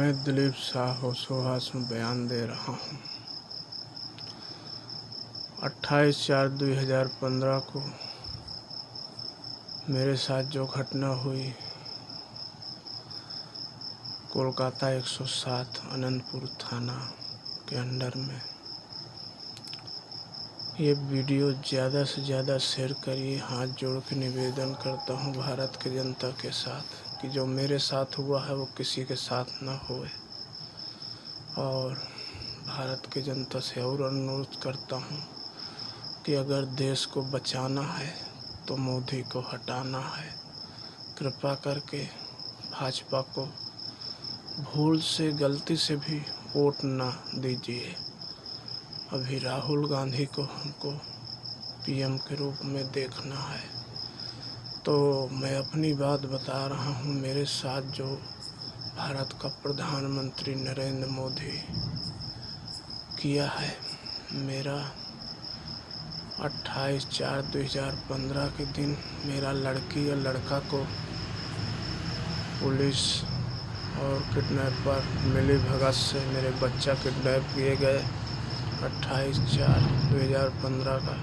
मैं दिलीप साहू सुहास में बयान दे रहा हूँ। 28/4/2015 को मेरे साथ जो घटना हुई कोलकाता 107 अनंतपुर थाना के अंडर में, ये वीडियो ज़्यादा से ज़्यादा शेयर करिए। हाथ जोड़ के निवेदन करता हूँ भारत के जनता के साथ कि जो मेरे साथ हुआ है वो किसी के साथ ना होए। और भारत के जनता से और अनुरोध करता हूँ कि अगर देश को बचाना है तो मोदी को हटाना है। कृपा करके भाजपा को भूल से गलती से भी वोट ना दीजिए। अभी राहुल गांधी को हमको पीएम के रूप में देखना है। तो मैं अपनी बात बता रहा हूँ। मेरे साथ जो भारत का प्रधानमंत्री नरेंद्र मोदी किया है, मेरा 28/4/2015 के दिन मेरा लड़की या लड़का को पुलिस और किडनैपर मिली भगत से मेरे बच्चा किडनैप किए गए। 28/4/2015 का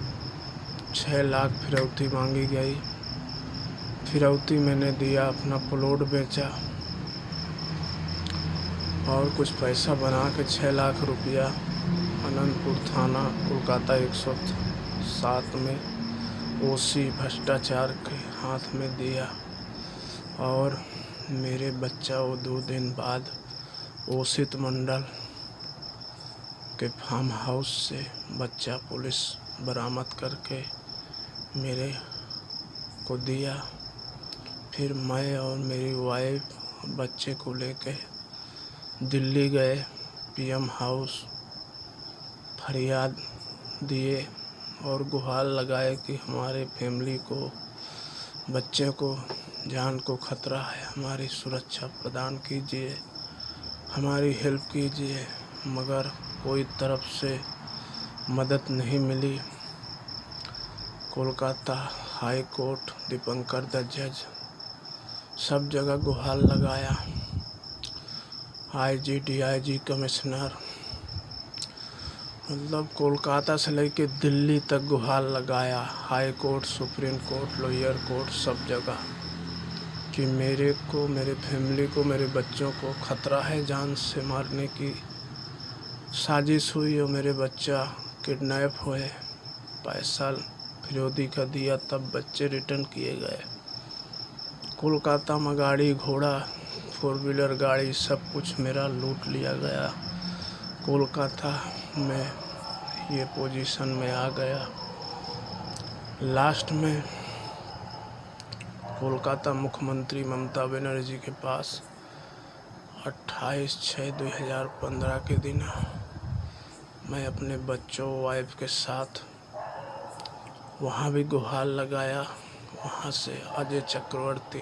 6 लाख फिरौती मांगी गई। फिरौती मैंने दिया, अपना प्लॉट बेचा और कुछ पैसा बना के 6 लाख रुपया अनंतपुर थाना कोलकाता 107 में ओसी भ्रष्टाचार के हाथ में दिया। और मेरे बच्चा वो 2 दिन बाद ओसित मंडल के फार्म हाउस से बच्चा पुलिस बरामद करके मेरे को दिया। फिर मैं और मेरी वाइफ बच्चे को लेके दिल्ली गए। पीएम हाउस फरियाद दिए और गुहार लगाए कि हमारे फैमिली को, बच्चे को, जान को खतरा है, हमारी सुरक्षा प्रदान कीजिए, हमारी हेल्प कीजिए। मगर कोई तरफ से मदद नहीं मिली। Kolkata high court, Dipankar the जज, सब जगह गुहार लगाया। आईजी, डीआईजी, कमिश्नर, मतलब कोलकाता से लेके दिल्ली तक गुहार लगाया। High court, supreme court, lower court, सब जगह कि मेरे को, मेरे फैमिली को, मेरे बच्चों को खतरा है, जान से मारने की साजिश हुई और मेरे बच्चा किडनैप हुए। पैसा फिरौती का दिया तब बच्चे रिटर्न किए गए। कोलकाता में गाड़ी घोड़ा, 4 व्हीलर गाड़ी, सब कुछ मेरा लूट लिया गया। कोलकाता में ये पोजीशन में आ गया। लास्ट में कोलकाता मुख्यमंत्री ममता बनर्जी के पास 28/6/2015 के दिन मैं अपने बच्चों, वाइफ के साथ वहाँ भी गुहार लगाया। वहाँ से अजय चक्रवर्ती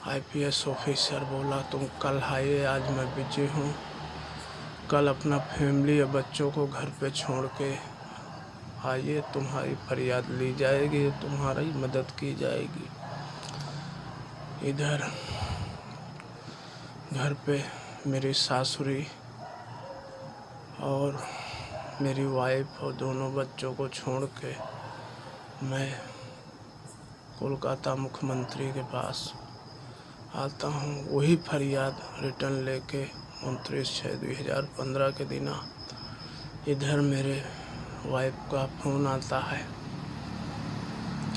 आईपीएस ऑफिसर बोला तुम कल आइए, आज मैं बिजी हूँ, कल अपना फैमिली या बच्चों को घर पे छोड़ के आइए, तुम्हारी फरियाद ली जाएगी, तुम्हारी मदद की जाएगी। इधर घर पे मेरी सासुरी और मेरी वाइफ और दोनों बच्चों को छोड़ के मैं कोलकाता मुख्यमंत्री के पास आता हूँ। वही फरियाद रिटर्न लेके 29/6/2015 के दिन इधर मेरे वाइफ का फ़ोन आता है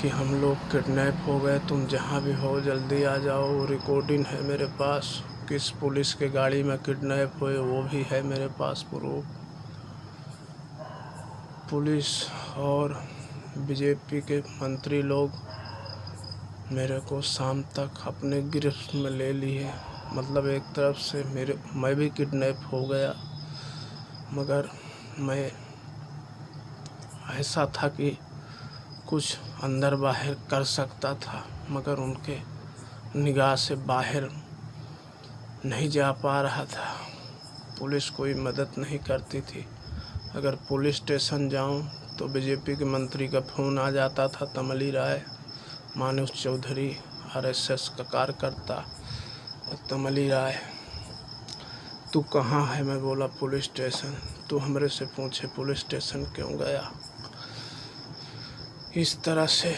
कि हम लोग किडनैप हो गए, तुम जहाँ भी हो जल्दी आ जाओ। रिकॉर्डिंग है मेरे पास, किस पुलिस के गाड़ी में किडनैप हुए वो भी है मेरे पास प्रूफ। पुलिस और बीजेपी के मंत्री लोग मेरे को शाम तक अपने गिरफ्त में ले लिए। मतलब एक तरफ से मैं भी किडनैप हो गया, मगर मैं ऐसा था कि कुछ अंदर बाहर कर सकता था, मगर उनके निगाह से बाहर नहीं जा पा रहा था। पुलिस कोई मदद नहीं करती थी। अगर पुलिस स्टेशन जाऊं तो बीजेपी के मंत्री का फ़ोन आ जाता था, तमली राय, मानुष चौधरी, आरएसएस का कार्यकर्ता तमली राय, तू कहाँ है? मैं बोला पुलिस स्टेशन। तू हमरे से पूछे पुलिस स्टेशन क्यों गया? इस तरह से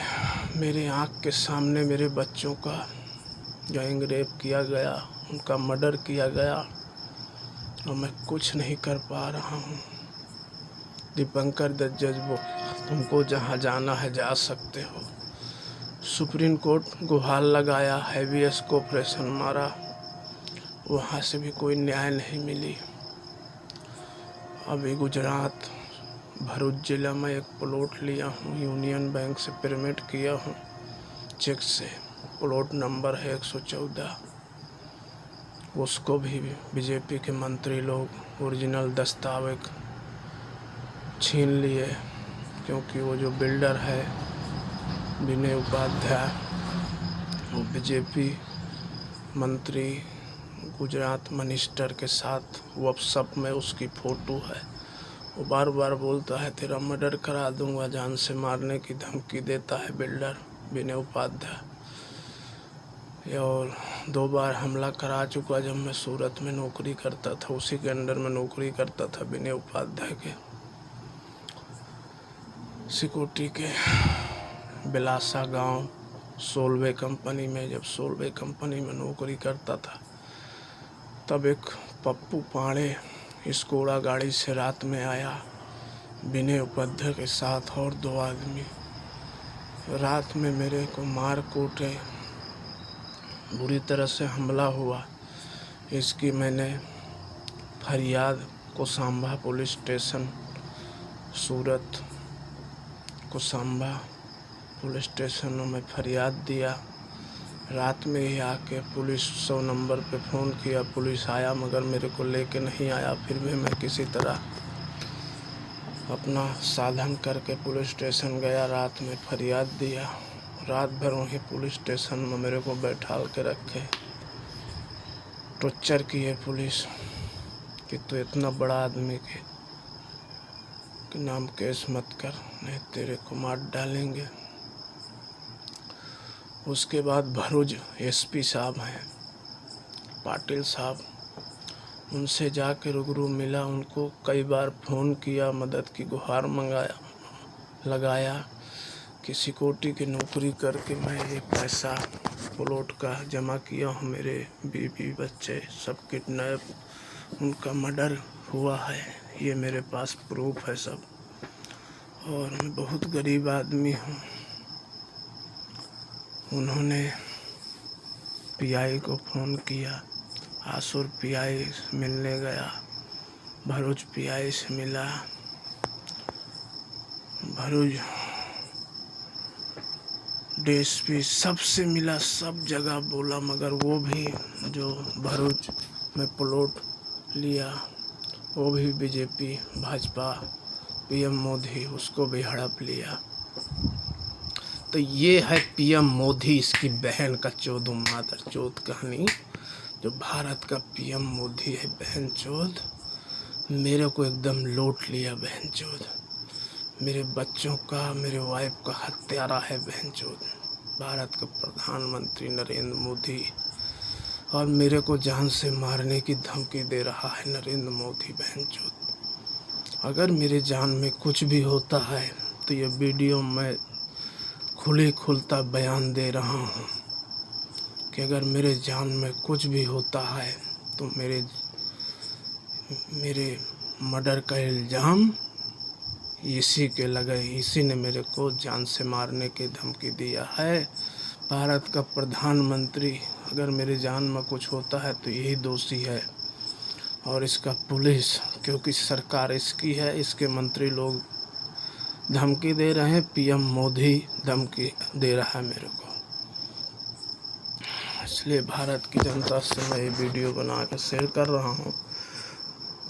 मेरे आँख के सामने मेरे बच्चों का गैंग रेप किया गया, उनका मर्डर किया गया और मैं कुछ नहीं कर पा रहा हूँ। दीपंकर दत्त जज वो तुमको जहाँ जाना है जा सकते हो। सुप्रीम कोर्ट गुहार लगाया, हैवियस कोऑपरेशन मारा, वहाँ से भी कोई न्याय नहीं मिली। अभी गुजरात भरूच जिला में एक प्लॉट लिया हूँ, यूनियन बैंक से पेमेंट किया हूँ चेक से। प्लॉट नंबर है 114। उसको भी बीजेपी के मंत्री लोग ओरिजिनल दस्तावेज छीन लिए, क्योंकि वो जो बिल्डर है विनय उपाध्याय, वो बीजेपी मंत्री गुजरात मिनिस्टर के साथ व्हाट्सएप में उसकी फ़ोटो है। वो बार बार बोलता है तेरा मर्डर करा दूंगा, जान से मारने की धमकी देता है बिल्डर विनय उपाध्याय। और 2 बार हमला करा चुका। जब मैं सूरत में नौकरी करता था, उसी के अंडर में नौकरी करता था विनय उपाध्याय के सिक्योरिटी के बिलासा गांव सोलवे कंपनी में। जब सोलवे कंपनी में नौकरी करता था तब एक पप्पू पाड़े स्कोडा गाड़ी से रात में आया विनय उपाध्याय के साथ और 2 आदमी। रात में मेरे को मार कूटे, बुरी तरह से हमला हुआ। इसकी मैंने फरियाद कोसांबा पुलिस स्टेशन सूरत कोसांबा पुलिस स्टेशन में फरियाद दिया। रात में ही आके पुलिस 100 नंबर पे फ़ोन किया, पुलिस आया मगर मेरे को लेके नहीं आया। फिर भी मैं किसी तरह अपना साधन करके पुलिस स्टेशन गया, रात में फरियाद दिया। रात भर वहीं पुलिस स्टेशन में मेरे को बैठाल के रखे, टॉर्चर किए पुलिस कि तू इतना बड़ा आदमी के नाम केस मत कर, नहीं तेरे को मार डालेंगे। उसके बाद भरूच एसपी साहब हैं पाटिल साहब, उनसे जाके रूबरू मिला। उनको कई बार फ़ोन किया, मदद की गुहार लगाया कि सिक्योरिटी की नौकरी करके मैं ये पैसा प्लॉट का जमा किया हूँ। मेरे बीवी बच्चे सब किडनैप, उनका मर्डर हुआ है, ये मेरे पास प्रूफ है सब। और मैं बहुत गरीब आदमी हूँ। उन्होंने पीआई को फ़ोन किया, आसुर पीआई मिलने गया, भरूच पीआई से मिला, भरूच डीएसपी सबसे मिला, सब जगह बोला, मगर वो भी जो भरूच में प्लॉट लिया वो भी बीजेपी भाजपा पीएम मोदी, उसको भी हड़प लिया। तो ये है पीएम मोदी, इसकी बहन का चौधो मादर चौथ कहानी। जो भारत का पीएम मोदी है बहन चौथ, मेरे को एकदम लूट लिया बहन चौथ। मेरे बच्चों का, मेरे वाइफ का हत्यारा है बहन चौथ भारत का प्रधानमंत्री नरेंद्र मोदी। और मेरे को जान से मारने की धमकी दे रहा है नरेंद्र मोदी बहन चौथ। अगर मेरे जान में कुछ भी होता है तो ये वीडियो मैं खुलता बयान दे रहा हूँ कि अगर मेरे जान में कुछ भी होता है तो मेरे मर्डर का इल्ज़ाम इसी के लगे। इसी ने मेरे को जान से मारने की धमकी दिया है। भारत का प्रधानमंत्री, अगर मेरे जान में कुछ होता है तो यही दोषी है। और इसका पुलिस, क्योंकि सरकार इसकी है, इसके मंत्री लोग धमकी दे रहे हैं, पीएम मोदी धमकी दे रहा है मेरे को। इसलिए भारत की जनता से मैं ये वीडियो बना कर शेयर कर रहा हूँ,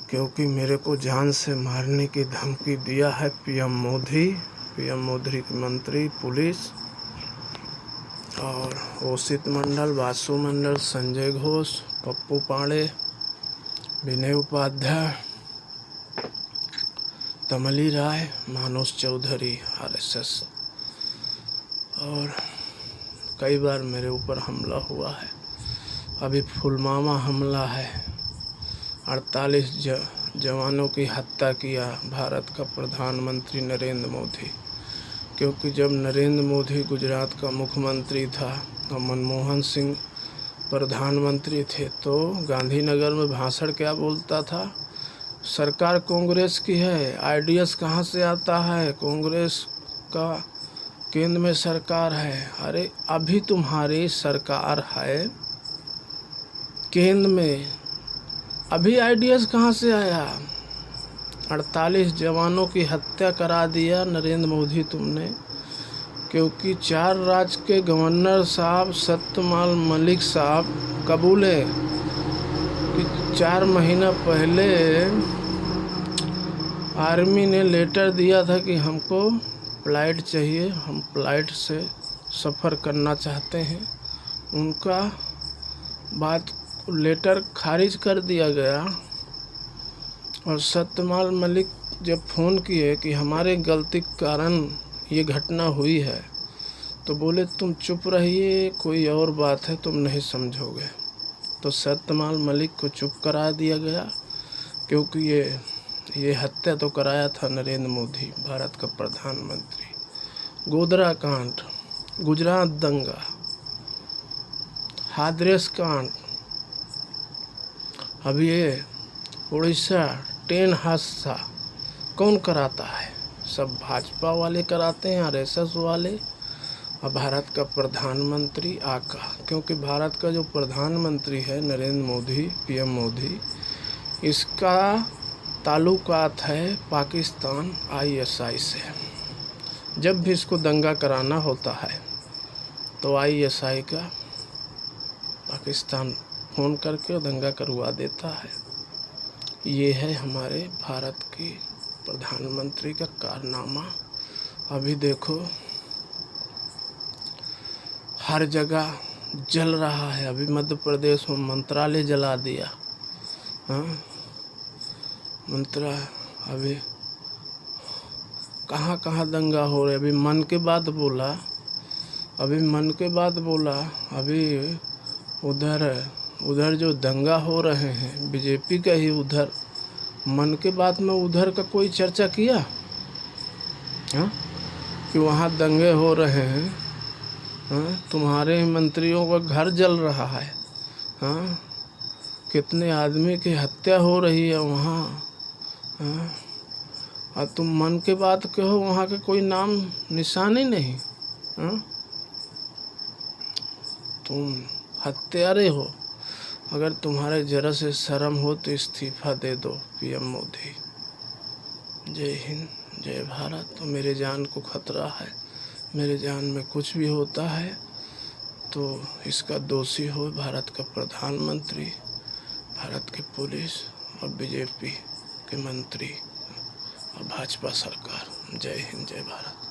क्योंकि मेरे को जान से मारने की धमकी दिया है पीएम मोदी के मंत्री, पुलिस और ओसित मंडल, वासु मंडल, संजय घोष, पप्पू पाड़े, विनय उपाध्याय, तमली राय, मानोज चौधरी आरएसएस। और कई बार मेरे ऊपर हमला हुआ है। अभी पुलवामा हमला है, 48 जवानों की हत्या किया भारत का प्रधानमंत्री नरेंद्र मोदी। क्योंकि जब नरेंद्र मोदी गुजरात का मुख्यमंत्री था और मनमोहन सिंह प्रधानमंत्री थे तो गांधीनगर में भाषण क्या बोलता था, सरकार कांग्रेस की है, आईडीएस कहाँ से आता है, कांग्रेस का केंद्र में सरकार है। अरे अभी तुम्हारी सरकार है केंद्र में, अभी आईडीएस कहाँ से आया। 48 जवानों की हत्या करा दिया नरेंद्र मोदी तुमने, क्योंकि 4 राज्य के गवर्नर साहब सत्यपाल मलिक साहब कबूले कि 4 महीना पहले आर्मी ने लेटर दिया था कि हमको फ्लाइट चाहिए, हम फ्लाइट से सफ़र करना चाहते हैं। उनका बात लेटर खारिज कर दिया गया और सत्यपाल मलिक जब फ़ोन किए कि हमारे गलती के कारण ये घटना हुई है तो बोले तुम चुप रहिए, कोई और बात है तुम नहीं समझोगे। तो सत्यपाल मलिक को चुप करा दिया गया, क्योंकि ये हत्या तो कराया था नरेंद्र मोदी, भारत का प्रधानमंत्री। गोधरा कांड, गुजरात दंगा, हाथरस कांड, अभी ये उड़ीसा ट्रेन हादसा कौन कराता है, सब भाजपा वाले कराते हैं, आरएसएस वाले। और भारत का प्रधानमंत्री आका, क्योंकि भारत का जो प्रधानमंत्री है नरेंद्र मोदी, पीएम मोदी, इसका ताल्लुकात है पाकिस्तान आईएसआई से। जब भी इसको दंगा कराना होता है तो आईएसआई का पाकिस्तान फ़ोन करके दंगा करवा देता है। ये है हमारे भारत की प्रधानमंत्री का कारनामा। अभी देखो हर जगह जल रहा है, अभी मध्य प्रदेश में मंत्रालय जला दिया। हाँ, अभी कहाँ कहाँ दंगा हो रहा है। अभी मन की बात बोला, अभी उधर जो दंगा हो रहे हैं बीजेपी का ही, उधर मन की बात में उधर का कोई चर्चा किया? हाँ, कि वहाँ दंगे हो रहे हैं। हाँ, तुम्हारे मंत्रियों का घर जल रहा है। हाँ, कितने आदमी की हत्या हो रही है वहाँ। हाँ, और तुम मन की बात कहो, वहाँ के कोई नाम निशान ही नहीं। हाँ, तुम हत्यारे हो। अगर तुम्हारे जरा से शर्म हो तो इस्तीफा दे दो पीएम मोदी। जय हिंद, जय भारत। तो मेरे जान को खतरा है, मेरे जान में कुछ भी होता है तो इसका दोषी हो भारत का प्रधानमंत्री, भारत की पुलिस और बीजेपी के मंत्री और भाजपा सरकार। जय हिंद, जय भारत।